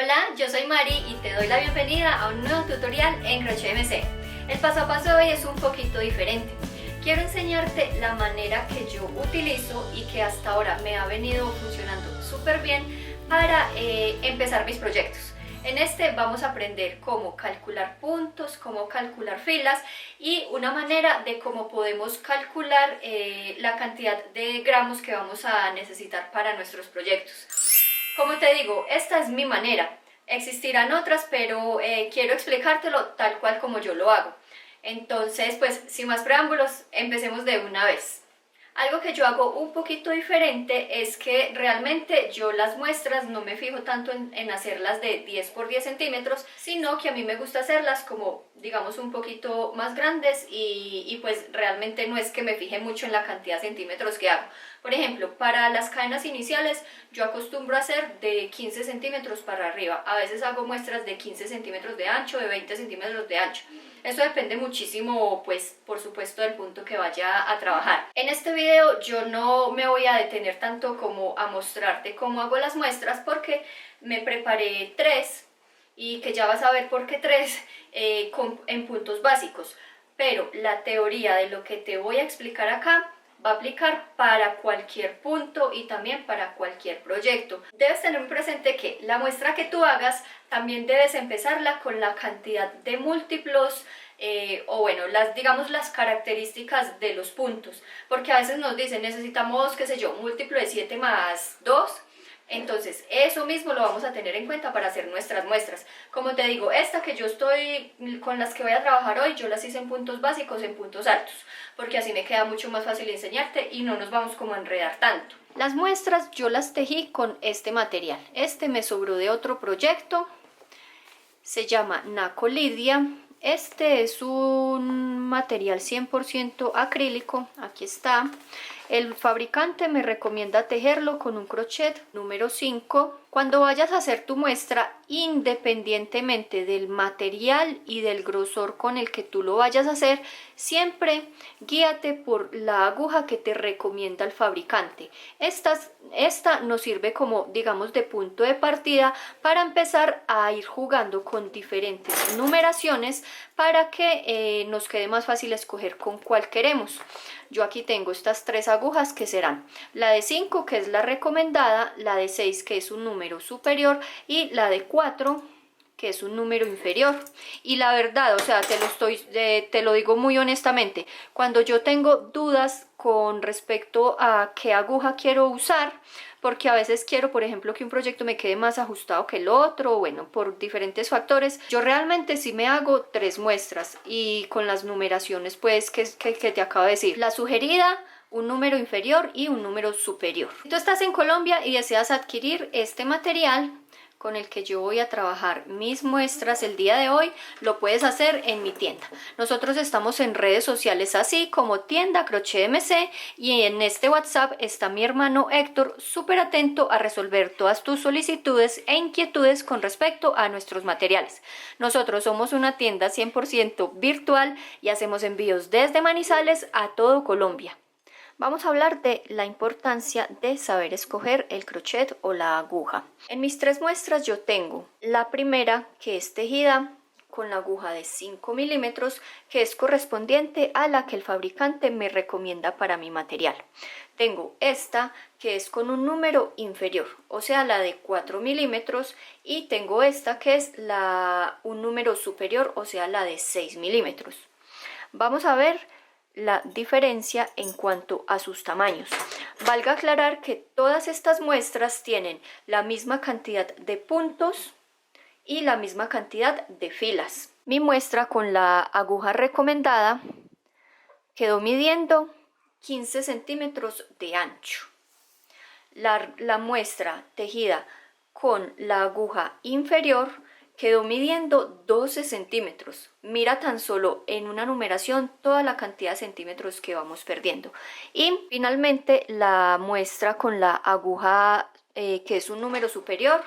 Hola, yo soy Mari y te doy la bienvenida a un nuevo tutorial en Crochet MC. El paso a paso de hoy es un poquito diferente. Quiero enseñarte la manera que yo utilizo y que hasta ahora me ha venido funcionando súper bien para empezar mis proyectos. En este vamos a aprender cómo calcular puntos, cómo calcular filas y una manera de cómo podemos calcular la cantidad de gramos que vamos a necesitar para nuestros proyectos. Como te digo, esta es mi manera. Existirán otras, pero quiero explicártelo tal cual como yo lo hago. Entonces, pues, sin más preámbulos, empecemos de una vez. Algo que yo hago un poquito diferente es que realmente yo las muestras no me fijo tanto en hacerlas de 10 por 10 centímetros, sino que a mí me gusta hacerlas como, digamos, un poquito más grandes y pues realmente no es que me fije mucho en la cantidad de centímetros que hago. Por ejemplo, para las cadenas iniciales yo acostumbro a hacer de 15 centímetros para arriba. A veces hago muestras de 15 centímetros de ancho, de 20 centímetros de ancho. Eso depende muchísimo, pues, por supuesto, del punto que vaya a trabajar. En este video yo no me voy a detener tanto como a mostrarte cómo hago las muestras porque me preparé 3 y que ya vas a ver por qué 3 en puntos básicos. Pero la teoría de lo que te voy a explicar acá va a aplicar para cualquier punto y también para cualquier proyecto. Debes tener presente que la muestra que tú hagas también debes empezarla con la cantidad de múltiplos o bueno, digamos las características de los puntos, porque a veces nos dicen necesitamos, qué sé yo, múltiplo de 7 más 2. Entonces, eso mismo lo vamos a tener en cuenta para hacer nuestras muestras. Como te digo, esta que yo estoy, con las que voy a trabajar hoy, yo las hice en puntos básicos, en puntos altos, porque así me queda mucho más fácil enseñarte y no nos vamos como a enredar tanto. Las muestras yo las tejí con este material. Este me sobró de otro proyecto, se llama Naco Lidia. Este es un material 100% acrílico, aquí está. El fabricante me recomienda tejerlo con un crochet número 5. Cuando vayas a hacer tu muestra, independientemente del material y del grosor con el que tú lo vayas a hacer, siempre guíate por la aguja que te recomienda el fabricante. Esta nos sirve como, digamos, de punto de partida para empezar a ir jugando con diferentes numeraciones para que nos quede más fácil escoger con cuál queremos. Yo aquí tengo estas 3 agujas que serán la de 5, que es la recomendada, la de 6, que es un número superior, y la de 4, que es un número inferior. Y la verdad, o sea, te lo digo muy honestamente, cuando yo tengo dudas con respecto a qué aguja quiero usar, porque a veces quiero, por ejemplo, que un proyecto me quede más ajustado que el otro, bueno, por diferentes factores, yo realmente sí me hago 3 muestras y con las numeraciones pues que te acabo de decir. La sugerida, un número inferior y un número superior. Si tú estás en Colombia y deseas adquirir este material con el que yo voy a trabajar mis muestras el día de hoy, lo puedes hacer en mi tienda. Nosotros estamos en redes sociales así como tienda Crochet MC y en este WhatsApp está mi hermano Héctor, súper atento a resolver todas tus solicitudes e inquietudes con respecto a nuestros materiales. Nosotros somos una tienda 100% virtual y hacemos envíos desde Manizales a todo Colombia. Vamos a hablar de la importancia de saber escoger el crochet o la aguja. En mis 3 muestras yo tengo la primera, que es tejida con la aguja de 5 milímetros, que es correspondiente a la que el fabricante me recomienda para mi material. Tengo esta, que es con un número inferior, o sea, la de 4 milímetros, y tengo esta, que es un número superior, o sea, la de 6 milímetros. Vamos a ver la diferencia en cuanto a sus tamaños. Valga aclarar que todas estas muestras tienen la misma cantidad de puntos y la misma cantidad de filas. Mi muestra con la aguja recomendada quedó midiendo 15 centímetros de ancho. La muestra tejida con la aguja inferior quedó midiendo 12 centímetros. Mira tan solo en una numeración toda la cantidad de centímetros que vamos perdiendo. Y finalmente la muestra con la aguja que es un número superior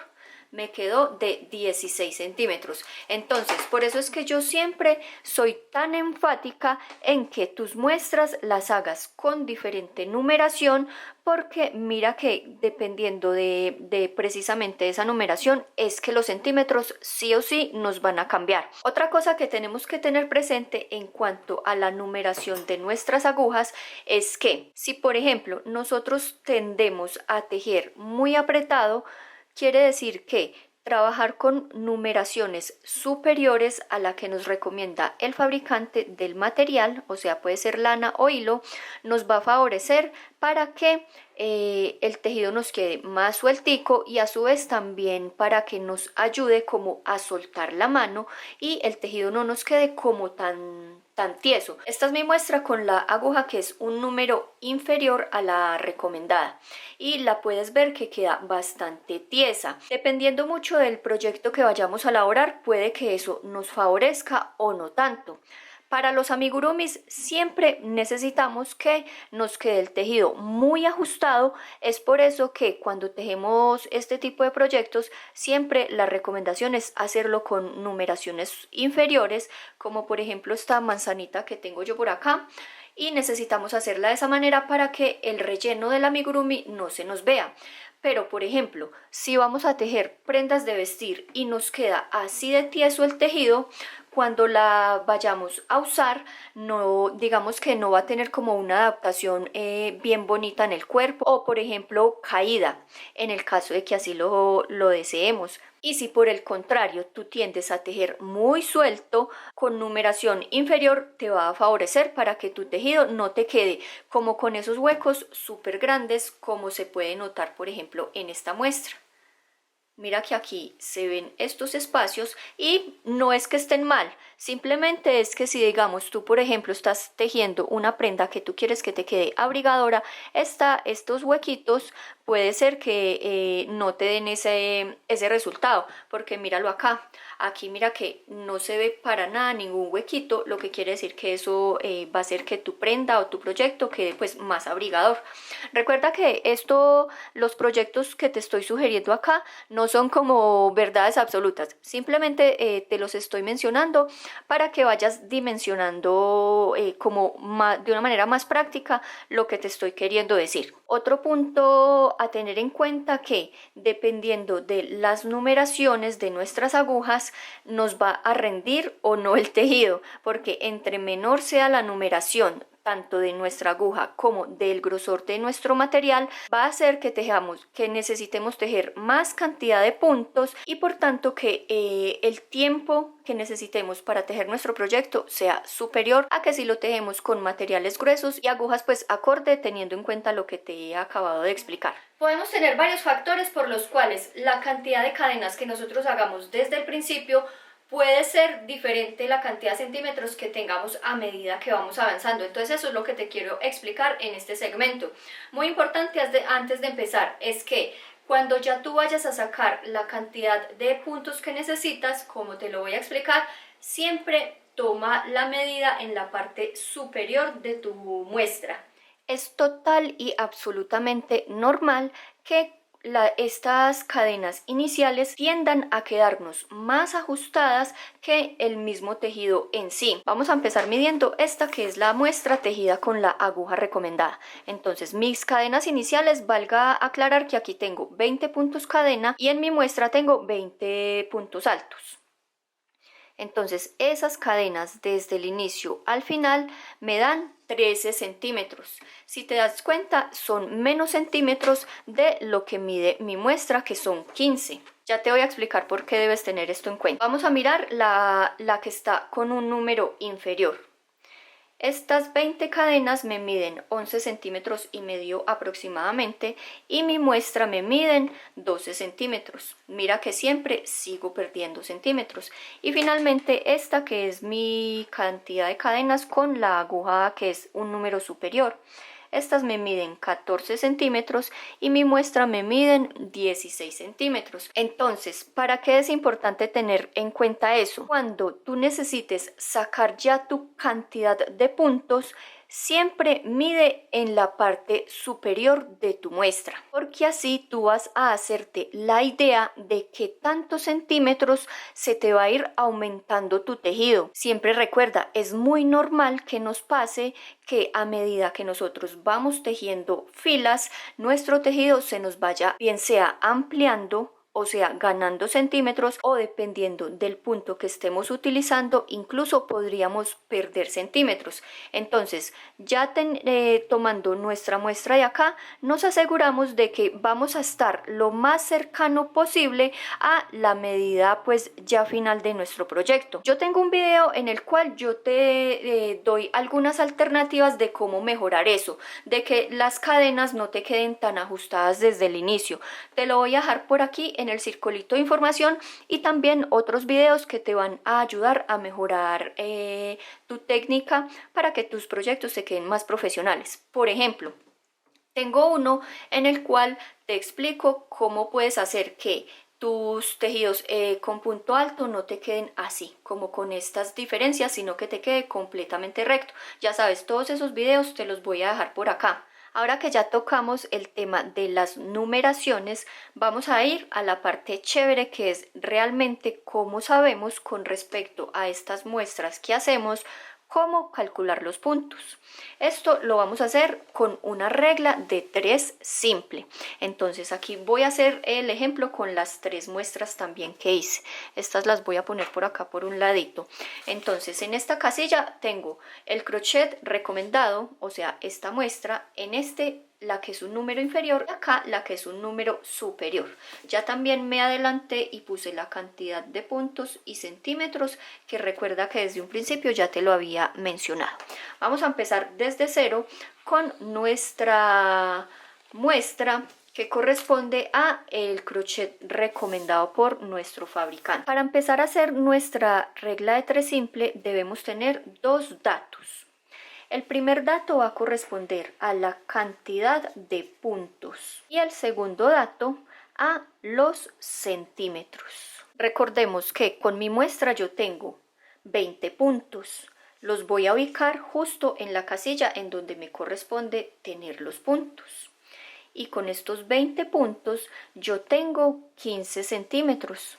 me quedó de 16 centímetros. Entonces, por eso es que yo siempre soy tan enfática en que tus muestras las hagas con diferente numeración, porque mira que dependiendo de precisamente esa numeración es que los centímetros sí o sí nos van a cambiar. Otra cosa que tenemos que tener presente en cuanto a la numeración de nuestras agujas es que si por ejemplo nosotros tendemos a tejer muy apretado, quiere decir que trabajar con numeraciones superiores a la que nos recomienda el fabricante del material, o sea, puede ser lana o hilo, nos va a favorecer para que el tejido nos quede más sueltico y a su vez también para que nos ayude como a soltar la mano y el tejido no nos quede como tan tieso. Esta es mi muestra con la aguja que es un número inferior a la recomendada y la puedes ver que queda bastante tiesa. Dependiendo mucho del proyecto que vayamos a elaborar, puede que eso nos favorezca o no tanto. Para los amigurumis siempre necesitamos que nos quede el tejido muy ajustado, es por eso que cuando tejemos este tipo de proyectos siempre la recomendación es hacerlo con numeraciones inferiores, como por ejemplo esta manzanita que tengo yo por acá, y necesitamos hacerla de esa manera para que el relleno del amigurumi no se nos vea. Pero por ejemplo, si vamos a tejer prendas de vestir y nos queda así de tieso el tejido, cuando la vayamos a usar, no, digamos que no va a tener como una adaptación bien bonita en el cuerpo, o por ejemplo caída, en el caso de que así lo deseemos. Y si por el contrario tú tiendes a tejer muy suelto, con numeración inferior te va a favorecer para que tu tejido no te quede como con esos huecos súper grandes como se puede notar por ejemplo en esta muestra. Mira que aquí se ven estos espacios y no es que estén mal, simplemente es que si digamos tú por ejemplo estás tejiendo una prenda que tú quieres que te quede abrigadora, estos huequitos puede ser que no te den ese resultado, porque míralo acá, aquí mira que no se ve para nada ningún huequito, lo que quiere decir que eso va a hacer que tu prenda o tu proyecto quede pues más abrigador. Recuerda que los proyectos que te estoy sugiriendo acá no son como verdades absolutas, simplemente te los estoy mencionando para que vayas dimensionando de una manera más práctica lo que te estoy queriendo decir. Otro punto a tener en cuenta que dependiendo de las numeraciones de nuestras agujas nos va a rendir o no el tejido, porque entre menor sea la numeración tanto de nuestra aguja como del grosor de nuestro material, va a hacer que necesitemos tejer más cantidad de puntos y por tanto que el tiempo que necesitemos para tejer nuestro proyecto sea superior a que si lo tejemos con materiales gruesos y agujas pues acorde, teniendo en cuenta lo que te he acabado de explicar. Podemos tener varios factores por los cuales la cantidad de cadenas que nosotros hagamos desde el principio puede ser diferente la cantidad de centímetros que tengamos a medida que vamos avanzando. Entonces eso es lo que te quiero explicar en este segmento. Muy importante antes de empezar es que cuando ya tú vayas a sacar la cantidad de puntos que necesitas, como te lo voy a explicar, siempre toma la medida en la parte superior de tu muestra. Es total y absolutamente normal que estas cadenas iniciales tiendan a quedarnos más ajustadas que el mismo tejido en sí. Vamos a empezar midiendo esta que es la muestra tejida con la aguja recomendada. Entonces mis cadenas iniciales, valga aclarar que aquí tengo 20 puntos cadena y en mi muestra tengo 20 puntos altos. Entonces esas cadenas desde el inicio al final me dan 13 centímetros. Si te das cuenta, son menos centímetros de lo que mide mi muestra, que son 15. Ya te voy a explicar por qué debes tener esto en cuenta. Vamos a mirar la que está con un número inferior. Estas 20 cadenas me miden 11 centímetros y medio aproximadamente y mi muestra me miden 12 centímetros. Mira que siempre sigo perdiendo centímetros. Y finalmente esta que es mi cantidad de cadenas con la aguja que es un número superior. Estas me miden 14 centímetros y mi muestra me miden 16 centímetros. Entonces, ¿para qué es importante tener en cuenta eso? Cuando tú necesites sacar ya tu cantidad de puntos, siempre mide en la parte superior de tu muestra, porque así tú vas a hacerte la idea de qué tantos centímetros se te va a ir aumentando tu tejido. Siempre recuerda, es muy normal que nos pase que a medida que nosotros vamos tejiendo filas, nuestro tejido se nos vaya, bien sea ampliando, o sea, ganando centímetros, o dependiendo del punto que estemos utilizando, incluso podríamos perder centímetros. Entonces, ya tomando nuestra muestra de acá, nos aseguramos de que vamos a estar lo más cercano posible a la medida pues ya final de nuestro proyecto. Yo tengo un video en el cual yo te doy algunas alternativas de cómo mejorar eso, de que las cadenas no te queden tan ajustadas desde el inicio. Te lo voy a dejar por aquí en el circulito de información, y también otros videos que te van a ayudar a mejorar tu técnica para que tus proyectos se queden más profesionales. Por ejemplo, tengo uno en el cual te explico cómo puedes hacer que tus tejidos con punto alto no te queden así, como con estas diferencias, sino que te quede completamente recto. Ya sabes, todos esos videos te los voy a dejar por acá. Ahora que ya tocamos el tema de las numeraciones, vamos a ir a la parte chévere, que es realmente cómo sabemos con respecto a estas muestras que hacemos cómo calcular los puntos. Esto lo vamos a hacer con una regla de 3 simple. Entonces aquí voy a hacer el ejemplo con las 3 muestras también que hice. Estas las voy a poner por acá por un ladito. Entonces en esta casilla tengo el crochet recomendado, o sea, esta muestra, en la que es un número inferior, y acá la que es un número superior. Ya también me adelanté y puse la cantidad de puntos y centímetros, que recuerda que desde un principio ya te lo había mencionado. Vamos a empezar desde cero con nuestra muestra que corresponde a el crochet recomendado por nuestro fabricante. Para empezar a hacer nuestra regla de 3 simple debemos tener 2 datos. El primer dato va a corresponder a la cantidad de puntos y el segundo dato a los centímetros. Recordemos que con mi muestra yo tengo 20 puntos. Los voy a ubicar justo en la casilla en donde me corresponde tener los puntos. Y con estos 20 puntos yo tengo 15 centímetros.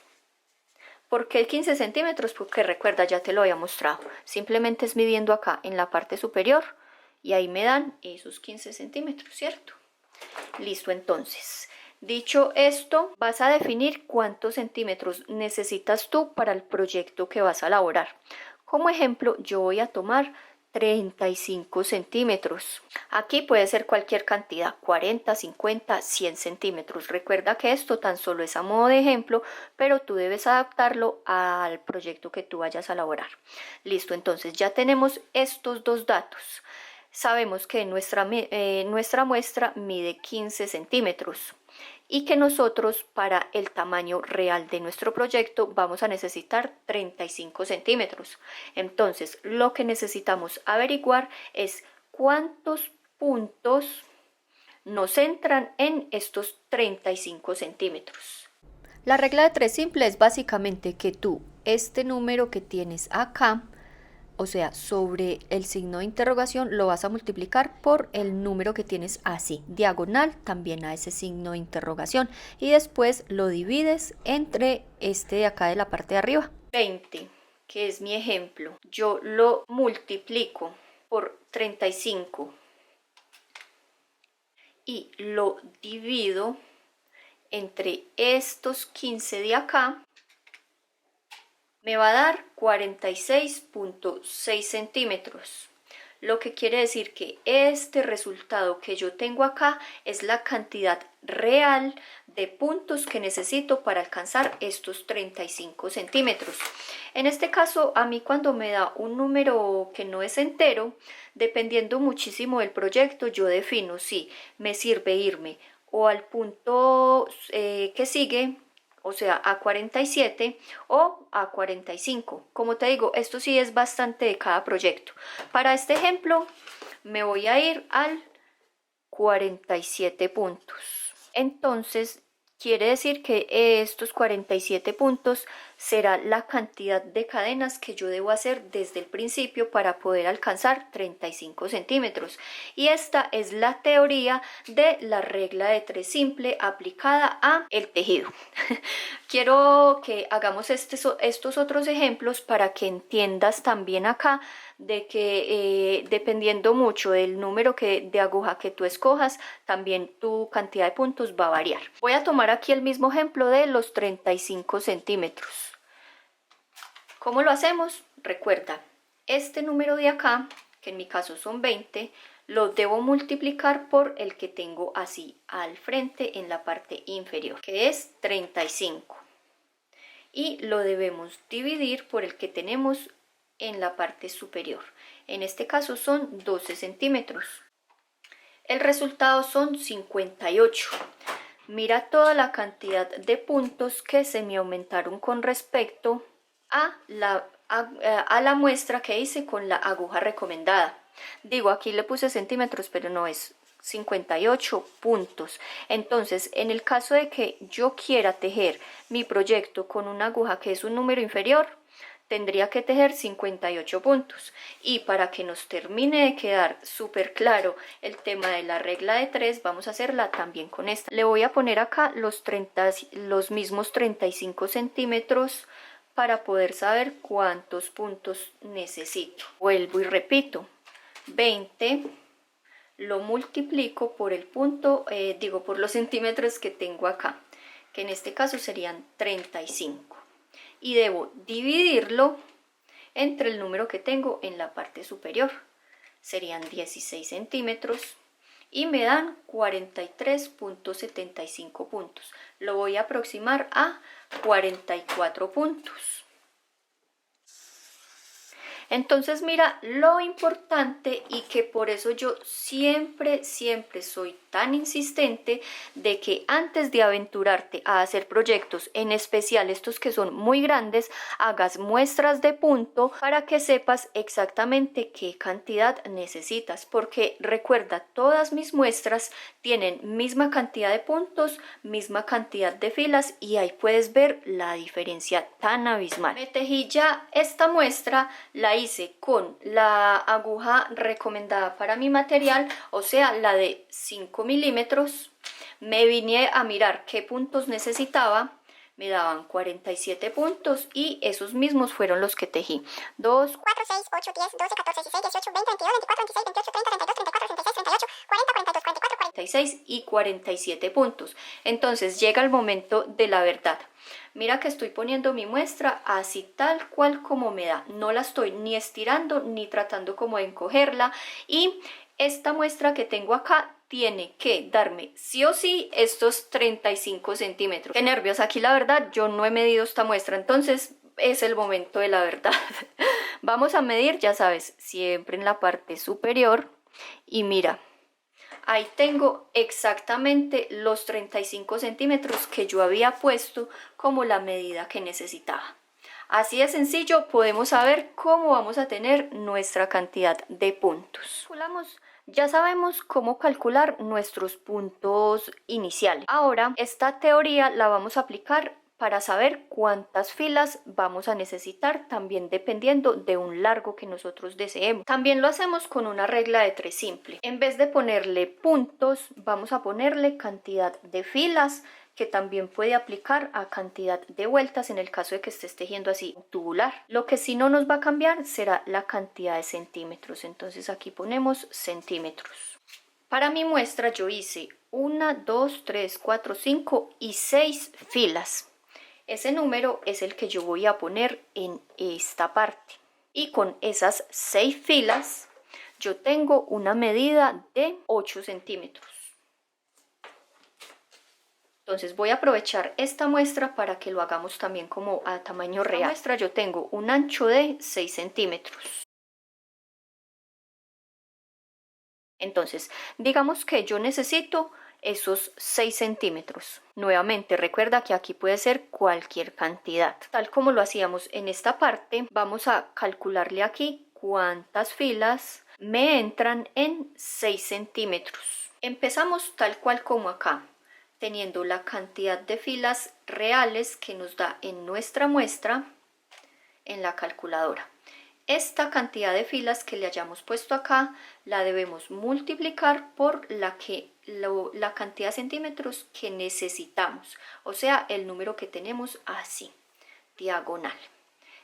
¿Por qué 15 centímetros? Porque recuerda, ya te lo había mostrado. Simplemente es midiendo acá en la parte superior y ahí me dan esos 15 centímetros, ¿cierto? Listo, entonces. Dicho esto, vas a definir cuántos centímetros necesitas tú para el proyecto que vas a elaborar. Como ejemplo, yo voy a tomar 35 centímetros. Aquí puede ser cualquier cantidad, 40, 50, 100 centímetros. Recuerda que esto tan solo es a modo de ejemplo, pero tú debes adaptarlo al proyecto que tú vayas a elaborar. Listo, entonces ya tenemos estos 2 datos. Sabemos que nuestra muestra mide 15 centímetros y que nosotros para el tamaño real de nuestro proyecto vamos a necesitar 35 centímetros. Entonces lo que necesitamos averiguar es cuántos puntos nos entran en estos 35 centímetros. La regla de 3 simple es básicamente que tú este número que tienes acá, o sea, sobre el signo de interrogación, lo vas a multiplicar por el número que tienes así, diagonal también a ese signo de interrogación, y después lo divides entre este de acá de la parte de arriba. 20, que es mi ejemplo, yo lo multiplico por 35 y lo divido entre estos 15 de acá. Me va a dar 46.6 centímetros, lo que quiere decir que este resultado que yo tengo acá es la cantidad real de puntos que necesito para alcanzar estos 35 centímetros. En este caso, a mí cuando me da un número que no es entero, dependiendo muchísimo del proyecto, yo defino si me sirve irme o al punto que sigue, o sea, a 47 o a 45. Como te digo, esto sí es bastante de cada proyecto. Para este ejemplo, me voy a ir al 47 puntos. Entonces, Quiere decir que estos 47 puntos será la cantidad de cadenas que yo debo hacer desde el principio para poder alcanzar 35 centímetros. Y esta es la teoría de la regla de 3 simple aplicada a el tejido. Quiero que hagamos estos otros ejemplos para que entiendas también acá de que dependiendo mucho del número de aguja que tú escojas, también tu cantidad de puntos va a variar. Voy a tomar aquí el mismo ejemplo de los 35 centímetros. ¿Cómo lo hacemos? Recuerda, este número de acá, que en mi caso son 20, lo debo multiplicar por el que tengo así al frente en la parte inferior, que es 35. Y lo debemos dividir por el que tenemos en la parte superior. En este caso son 12 centímetros. El resultado son 58. Mira toda la cantidad de puntos que se me aumentaron con respecto a la muestra que hice con la aguja recomendada. Digo, aquí le puse centímetros, pero no es 58 puntos. Entonces, en el caso de que yo quiera tejer mi proyecto con una aguja que es un número inferior, tendría que tejer 58 puntos. Y para que nos termine de quedar súper claro el tema de la regla de 3, vamos a hacerla también con esta. Le voy a poner acá los mismos 35 centímetros para poder saber cuántos puntos necesito. Vuelvo y repito, 20 lo multiplico por el punto, por los centímetros que tengo acá, que en este caso serían 35. Y debo dividirlo entre el número que tengo en la parte superior. Serían 16 centímetros y me dan 43.75 puntos. Lo voy a aproximar a 44 puntos. Entonces mira lo importante, y que por eso yo siempre soy tan insistente de que antes de aventurarte a hacer proyectos, en especial estos que son muy grandes, hagas muestras de punto para que sepas exactamente qué cantidad necesitas, porque recuerda, todas mis muestras tienen misma cantidad de puntos, misma cantidad de filas, y ahí puedes ver la diferencia tan abismal. Me tejí ya esta muestra, la hice con la aguja recomendada para mi material, o sea, la de 5 milímetros. Me vine a mirar qué puntos necesitaba, me daban 47 puntos y esos mismos fueron los que tejí. 2, 4, 6, 8, 10, 12, 14, 16, 18, 20, 22, 24, 26, 28, 30, 32, 34, 36, 38, 40, 42, 44, 46 y 47 puntos. Entonces llega el momento de la verdad. Mira que estoy poniendo mi muestra así tal cual como me da. No la estoy ni estirando ni tratando como de encogerla. Y esta muestra que tengo acá tiene que darme sí o sí estos 35 centímetros. Qué nervios, aquí la verdad yo no he medido esta muestra, entonces es el momento de la verdad. Vamos a medir, ya sabes, siempre en la parte superior, y mira, ahí tengo exactamente los 35 centímetros que yo había puesto como la medida que necesitaba. Así de sencillo podemos saber cómo vamos a tener nuestra cantidad de puntos. Ya sabemos cómo calcular nuestros puntos iniciales. Ahora, esta teoría la vamos a aplicar para saber cuántas filas vamos a necesitar, también dependiendo de un largo que nosotros deseemos. También lo hacemos con una regla de 3 simple. En vez de ponerle puntos, vamos a ponerle cantidad de filas, que también puede aplicar a cantidad de vueltas en el caso de que estés tejiendo así tubular. Lo que sí no nos va a cambiar será la cantidad de centímetros. Entonces aquí ponemos centímetros. Para mi muestra yo hice 1, 2, 3, 4, 5 y 6 filas. Ese número es el que yo voy a poner en esta parte. Y con esas 6 filas yo tengo una medida de 8 centímetros. Entonces voy a aprovechar esta muestra para que lo hagamos también como a tamaño real. En la muestra yo tengo un ancho de 6 centímetros. Entonces, digamos que yo necesito esos 6 centímetros. Nuevamente, recuerda que aquí puede ser cualquier cantidad. Tal como lo hacíamos en esta parte, vamos a calcularle aquí cuántas filas me entran en 6 centímetros. Empezamos tal cual como acá. teniendo la cantidad de filas reales que nos da en nuestra muestra en la calculadora. Esta cantidad de filas que le hayamos puesto acá la debemos multiplicar por la cantidad de centímetros que necesitamos, o sea, el número que tenemos así, diagonal.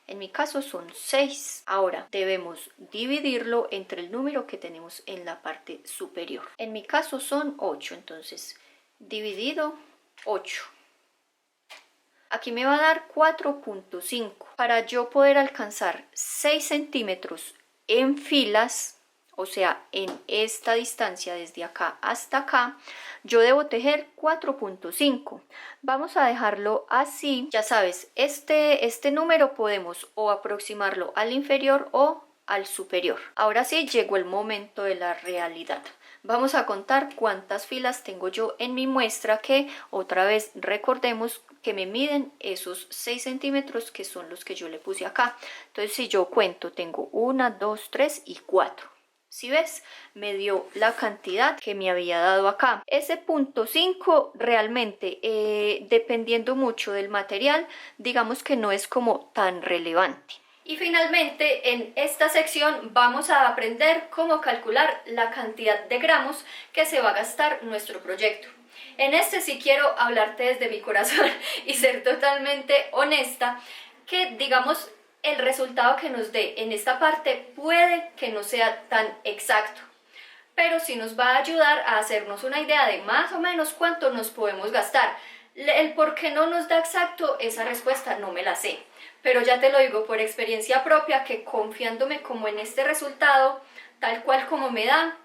En mi caso son 6. Ahora debemos dividirlo entre el número que tenemos en la parte superior. En mi caso son 8, entonces dividido 8. Aquí me va a dar 4.5. Para yo poder alcanzar 6 centímetros en filas, o sea, en esta distancia desde acá hasta acá, yo debo tejer 4.5. Vamos a dejarlo así. Ya sabes, este número podemos o aproximarlo al inferior o al superior. Ahora sí, llegó el momento de la realidad. Vamos a contar cuántas filas tengo yo en mi muestra, que otra vez recordemos que me miden esos 6 centímetros que son los que yo le puse acá. Entonces, si yo cuento, tengo 1, 2, 3 y 4. Si ves, me dio la cantidad que me había dado acá. Ese punto 5 realmente, dependiendo mucho del material, digamos que no es como tan relevante. Y finalmente, en esta sección vamos a aprender cómo calcular la cantidad de gramos que se va a gastar nuestro proyecto. En este sí quiero hablarte desde mi corazón y ser totalmente honesta, que digamos el resultado que nos dé en esta parte puede que no sea tan exacto, pero sí nos va a ayudar a hacernos una idea de más o menos cuánto nos podemos gastar. El por qué no nos da exacto, esa respuesta no me la sé, pero ya te lo digo por experiencia propia, que confiándome como en este resultado, tal cual como me da,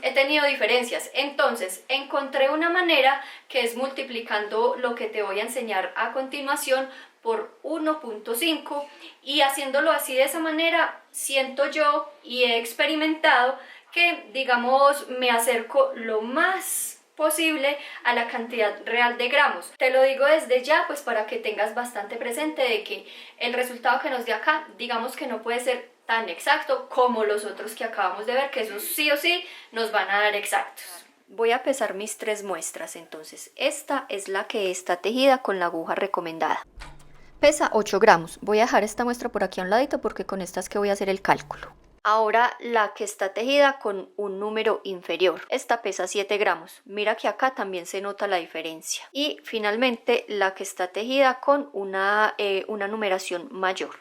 he tenido diferencias. Entonces encontré una manera que es multiplicando lo que te voy a enseñar a continuación por 1.5, y haciéndolo así de esa manera siento yo y he experimentado que digamos me acerco lo más posible a la cantidad real de gramos. Te lo digo desde ya pues para que tengas bastante presente de que el resultado que nos dé acá digamos que no puede ser tan exacto como los otros que acabamos de ver, que esos sí o sí nos van a dar exactos. Voy a pesar mis 3 muestras, entonces esta es la que está tejida con la aguja recomendada. Pesa 8 gramos. Voy a dejar esta muestra por aquí a un ladito porque con esta es que voy a hacer el cálculo. Ahora la que está tejida con un número inferior. Esta pesa 7 gramos. Mira que acá también se nota la diferencia. Y finalmente la que está tejida con una numeración mayor.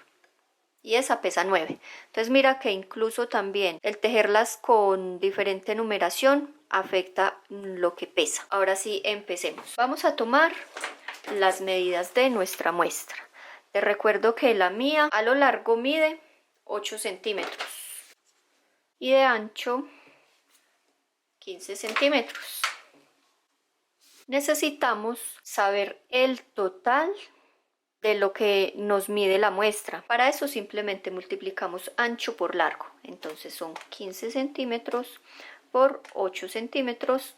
Y esa pesa 9. Entonces mira que incluso también el tejerlas con diferente numeración afecta lo que pesa. Ahora sí, empecemos. Vamos a tomar las medidas de nuestra muestra. Te recuerdo que la mía a lo largo mide 8 centímetros y de ancho 15 centímetros. Necesitamos saber el total de lo que nos mide la muestra. Para eso simplemente multiplicamos ancho por largo. Entonces son 15 centímetros por 8 centímetros.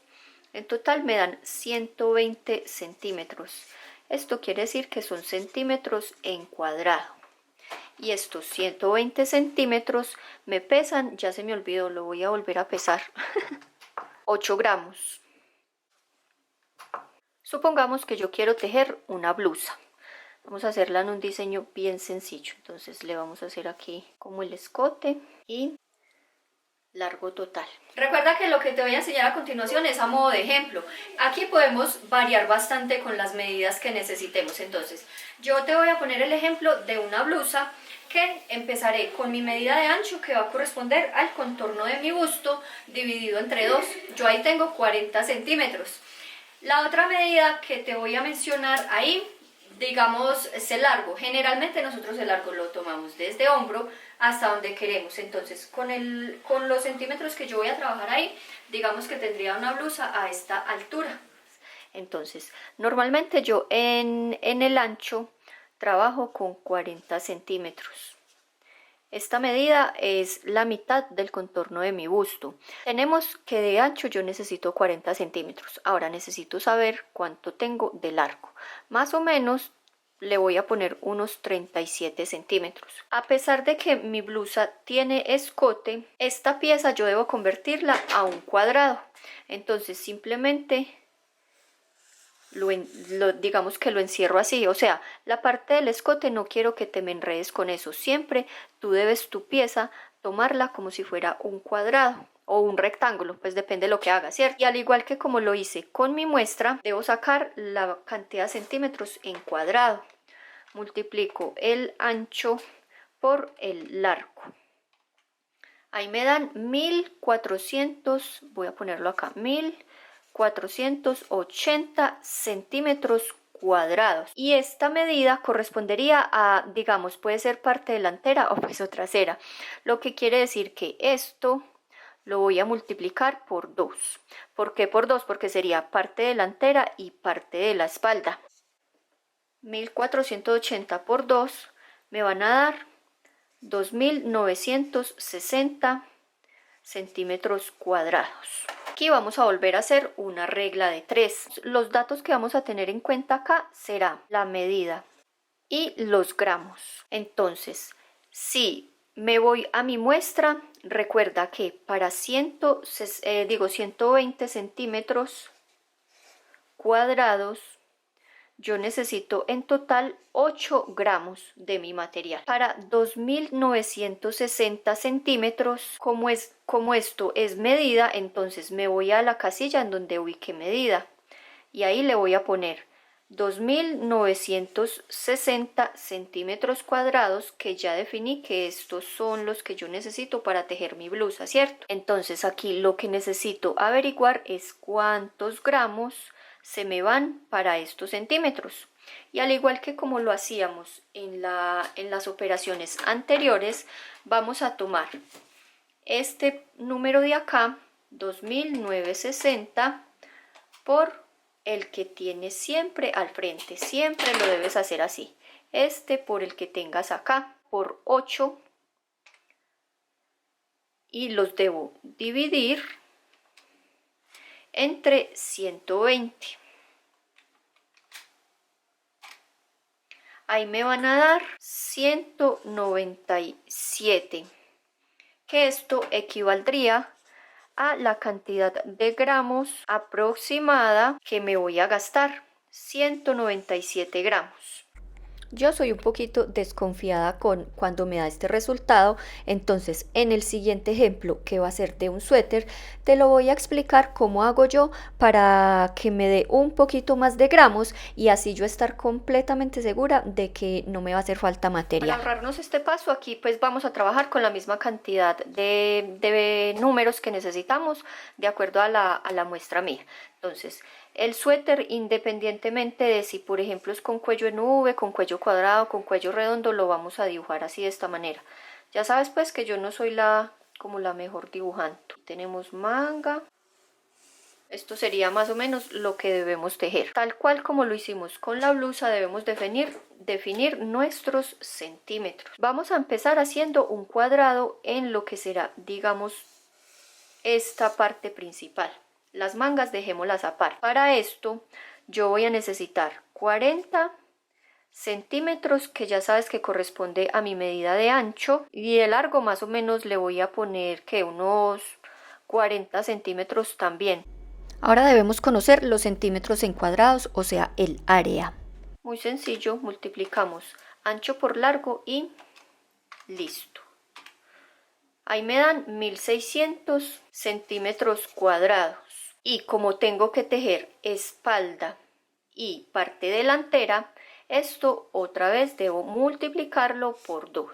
En total me dan 120 centímetros. Esto quiere decir que son centímetros en cuadrado. Y estos 120 centímetros me pesan, ya se me olvidó, lo voy a volver a pesar, 8 gramos. Supongamos que yo quiero tejer una blusa. Vamos a hacerla en un diseño bien sencillo. Entonces le vamos a hacer aquí como el escote y largo total. Recuerda que lo que te voy a enseñar a continuación es a modo de ejemplo. Aquí podemos variar bastante con las medidas que necesitemos. Entonces yo te voy a poner el ejemplo de una blusa que empezaré con mi medida de ancho, que va a corresponder al contorno de mi busto dividido entre 2. Yo ahí tengo 40 centímetros. La otra medida que te voy a mencionar ahí, digamos, es el largo. Generalmente nosotros el largo lo tomamos desde hombro hasta donde queremos. Entonces con los centímetros que yo voy a trabajar ahí, digamos que tendría una blusa a esta altura. Entonces normalmente yo en el ancho trabajo con 40 centímetros. Esta medida es la mitad del contorno de mi busto. Tenemos que de ancho yo necesito 40 centímetros. Ahora necesito saber cuánto tengo de largo. Más o menos le voy a poner unos 37 centímetros. A pesar de que mi blusa tiene escote, esta pieza yo debo convertirla a un cuadrado. Entonces simplemente digamos que lo encierro así, o sea, la parte del escote no quiero que te me enredes con eso, siempre tú debes tu pieza tomarla como si fuera un cuadrado o un rectángulo, pues depende de lo que hagas, ¿cierto? Y al igual que como lo hice con mi muestra, debo sacar la cantidad de centímetros en cuadrado, multiplico el ancho por el largo. Ahí me dan 1400, voy a ponerlo acá, 1480 centímetros cuadrados. Y esta medida correspondería a, digamos, puede ser parte delantera o piso trasera. Lo que quiere decir que esto lo voy a multiplicar por 2. ¿Por qué por 2? Porque sería parte delantera y parte de la espalda. 1480 por 2 me van a dar 2960 centímetros cuadrados. Aquí vamos a volver a hacer una regla de 3. Los datos que vamos a tener en cuenta acá será la medida y los gramos. Entonces, si me voy a mi muestra, recuerda que para 120 centímetros cuadrados yo necesito en total 8 gramos de mi material. Para 2960 centímetros, como esto es medida, entonces me voy a la casilla en donde ubiqué medida y ahí le voy a poner 2960 centímetros cuadrados, que ya definí que estos son los que yo necesito para tejer mi blusa, ¿cierto? Entonces aquí lo que necesito averiguar es cuántos gramos se me van para estos centímetros. Y al igual que como lo hacíamos en las operaciones anteriores, vamos a tomar este número de acá, 2960, por el que tienes siempre al frente. Siempre lo debes hacer así. Este por el que tengas acá, por 8. Y los debo dividir entre 120. Ahí me van a dar 197, que esto equivaldría a la cantidad de gramos aproximada que me voy a gastar, 197 gramos. Yo soy un poquito desconfiada cuando me da este resultado, entonces en el siguiente ejemplo, que va a ser de un suéter, te lo voy a explicar cómo hago yo para que me dé un poquito más de gramos y así yo estar completamente segura de que no me va a hacer falta material. Para ahorrarnos este paso, aquí pues vamos a trabajar con la misma cantidad de números que necesitamos de acuerdo a la muestra mía. Entonces, el suéter, independientemente de si por ejemplo es con cuello en V, con cuello cuadrado, con cuello redondo, lo vamos a dibujar así de esta manera. Ya sabes pues que yo no soy como la mejor dibujante. Tenemos manga. Esto sería más o menos lo que debemos tejer. Tal cual como lo hicimos con la blusa, debemos definir nuestros centímetros. Vamos a empezar haciendo un cuadrado en lo que será, digamos, esta parte principal. Las mangas dejémoslas aparte. Para esto yo voy a necesitar 40 centímetros, que ya sabes que corresponde a mi medida de ancho, y de largo más o menos le voy a poner que unos 40 centímetros también. Ahora debemos conocer los centímetros en cuadrados, o sea, el área. Muy sencillo, multiplicamos ancho por largo y listo. Ahí me dan 1600 centímetros cuadrados. Y como tengo que tejer espalda y parte delantera, esto otra vez debo multiplicarlo por 2.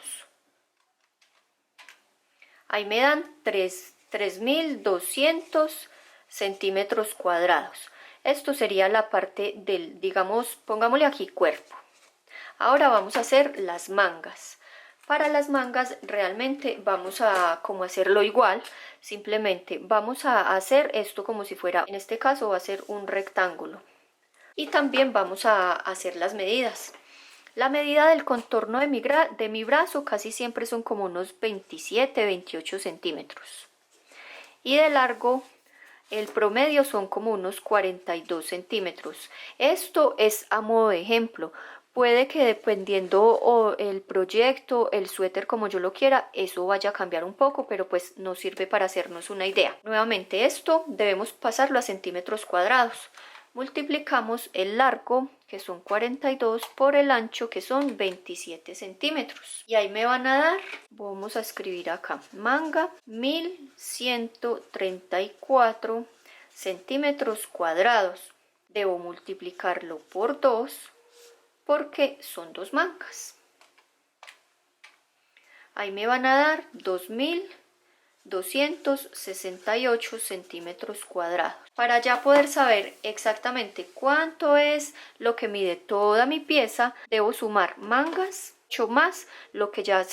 Ahí me dan 3200 centímetros cuadrados. Esto sería la parte del, digamos, pongámosle aquí cuerpo. Ahora vamos a hacer las mangas. Para las mangas realmente vamos a como hacerlo igual, simplemente vamos a hacer esto como si fuera, en este caso va a ser un rectángulo. Y también vamos a hacer las medidas. La medida del contorno de mi brazo casi siempre son como unos 27-28 centímetros. Y de largo, el promedio son como unos 42 centímetros. Esto es a modo de ejemplo. Puede que dependiendo el proyecto, el suéter como yo lo quiera, eso vaya a cambiar un poco, pero pues nos sirve para hacernos una idea. Nuevamente esto debemos pasarlo a centímetros cuadrados. multiplicamos el largo, que son 42, por el ancho, que son 27 centímetros. Y ahí me van a dar, vamos a escribir acá, manga 1134 centímetros cuadrados. Debo multiplicarlo por 2 porque son 2 mangas. Ahí me van a dar 2268 centímetros cuadrados. Para ya poder saber exactamente cuánto es lo que mide toda mi pieza, debo sumar mangas, 8 más lo que ya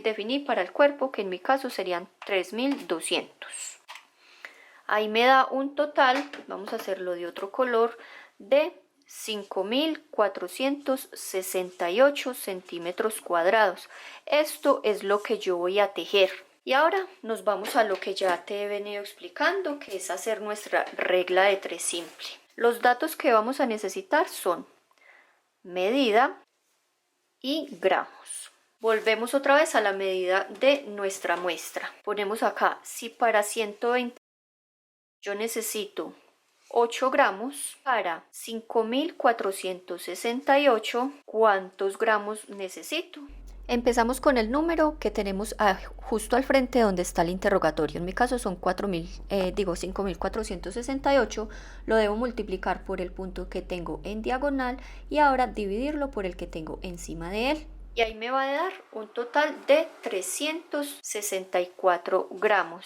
definí para el cuerpo, que en mi caso serían 3200. Ahí me da un total, vamos a hacerlo de otro color, de 5468 centímetros cuadrados. Esto es lo que yo voy a tejer. Y ahora nos vamos a lo que ya te he venido explicando, que es hacer nuestra regla de 3 simple. Los datos que vamos a necesitar son medida y gramos. Volvemos otra vez a la medida de nuestra muestra. Ponemos acá, si para 120 yo necesito 8 gramos, para 5468, ¿cuántos gramos necesito? Empezamos con el número que tenemos justo al frente donde está el interrogatorio. En mi caso son 5468. Lo debo multiplicar por el punto que tengo en diagonal y ahora dividirlo por el que tengo encima de él. Y ahí me va a dar un total de 364 gramos.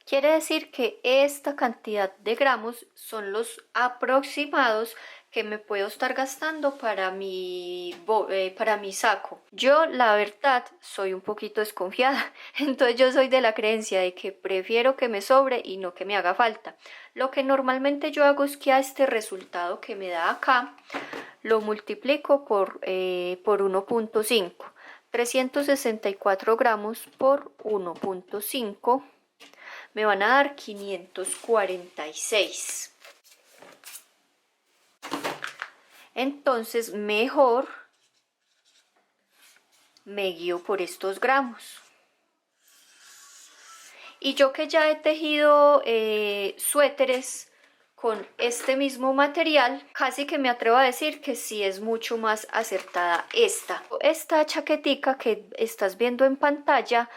Quiere decir que esta cantidad de gramos son los aproximados que me puedo estar gastando para mi saco. Yo la verdad soy un poquito desconfiada, entonces yo soy de la creencia de que prefiero que me sobre y no que me haga falta. Lo que normalmente yo hago es que a este resultado que me da acá lo multiplico por 1.5. 364 gramos por 1.5 me van a dar 546. Entonces mejor me guío por estos gramos. Y yo que ya he tejido suéteres con este mismo material, casi que me atrevo a decir que sí es mucho más acertada esta chaquetica que estás viendo en pantalla.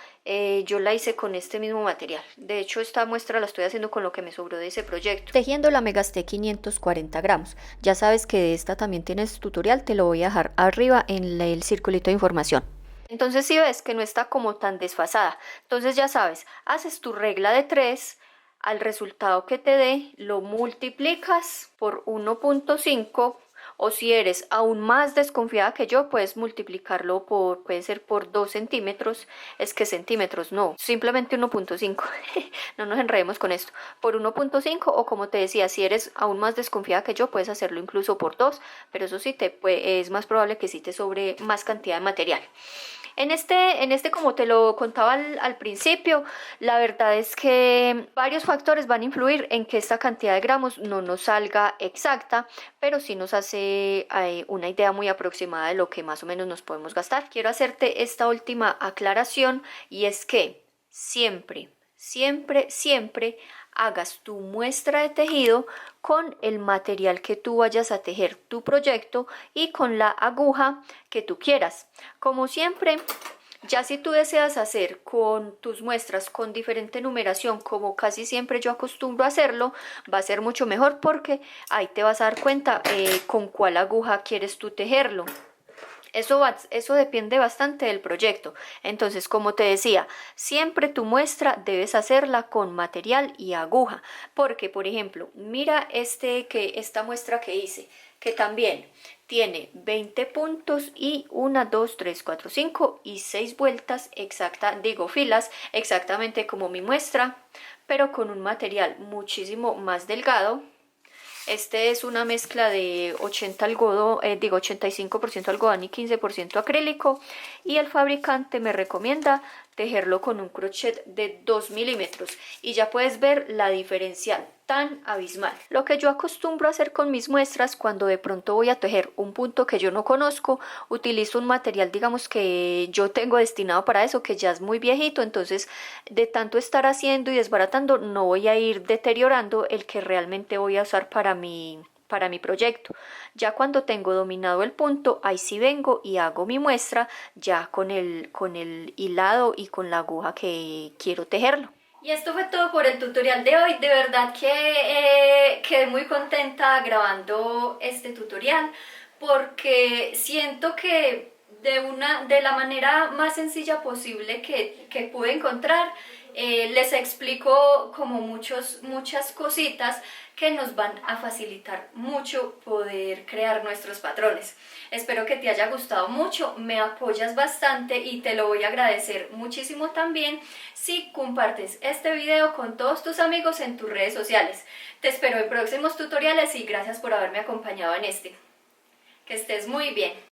Yo la hice con este mismo material. De hecho, esta muestra la estoy haciendo con lo que me sobró de ese proyecto. Tejiéndola me gasté 540 gramos. Ya sabes que de esta también tienes tutorial, te lo voy a dejar arriba en el circulito de información. Entonces si ves que no está como tan desfasada, entonces ya sabes, haces tu regla de 3, al resultado que te dé lo multiplicas por 1.5, o si eres aún más desconfiada que yo, puedes multiplicarlo puede ser por 2 centímetros, es que centímetros no, simplemente 1.5, no nos enredemos con esto, por 1.5, o como te decía, si eres aún más desconfiada que yo, puedes hacerlo incluso por 2, pero eso sí es más probable que sí te sobre más cantidad de material. En este, como te lo contaba al principio, la verdad es que varios factores van a influir en que esta cantidad de gramos no nos salga exacta, pero sí nos hace una idea muy aproximada de lo que más o menos nos podemos gastar. Quiero hacerte esta última aclaración, y es que siempre hagas tu muestra de tejido con el material que tú vayas a tejer tu proyecto y con la aguja que tú quieras. Como siempre, ya si tú deseas hacer con tus muestras con diferente numeración, como casi siempre yo acostumbro a hacerlo, va a ser mucho mejor porque ahí te vas a dar cuenta con cuál aguja quieres tú tejerlo. Eso depende bastante del proyecto. Entonces, como te decía, siempre tu muestra debes hacerla con material y aguja, porque por ejemplo, mira esta muestra que hice, que también tiene 20 puntos y 1, 2, 3, 4, 5 y 6 vueltas filas, exactamente como mi muestra, pero con un material muchísimo más delgado. Este es una mezcla de 85% algodón y 15% acrílico, y el fabricante me recomienda tejerlo con un crochet de 2 milímetros y ya puedes ver la diferencia tan abismal. Lo que yo acostumbro a hacer con mis muestras cuando de pronto voy a tejer un punto que yo no conozco, utilizo un material digamos que yo tengo destinado para eso, que ya es muy viejito, entonces de tanto estar haciendo y desbaratando no voy a ir deteriorando el que realmente voy a usar para mi para mi proyecto. Ya cuando tengo dominado el punto, ahí sí vengo y hago mi muestra ya con el hilado y con la aguja que quiero tejerlo. Y esto fue todo por el tutorial de hoy. De verdad que quedé muy contenta grabando este tutorial porque siento que de la manera más sencilla posible que pude encontrar, les explico como muchas cositas que nos van a facilitar mucho poder crear nuestros patrones. Espero que te haya gustado mucho, me apoyas bastante y te lo voy a agradecer muchísimo también si compartes este video con todos tus amigos en tus redes sociales. Te espero en próximos tutoriales y gracias por haberme acompañado en este. Que estés muy bien.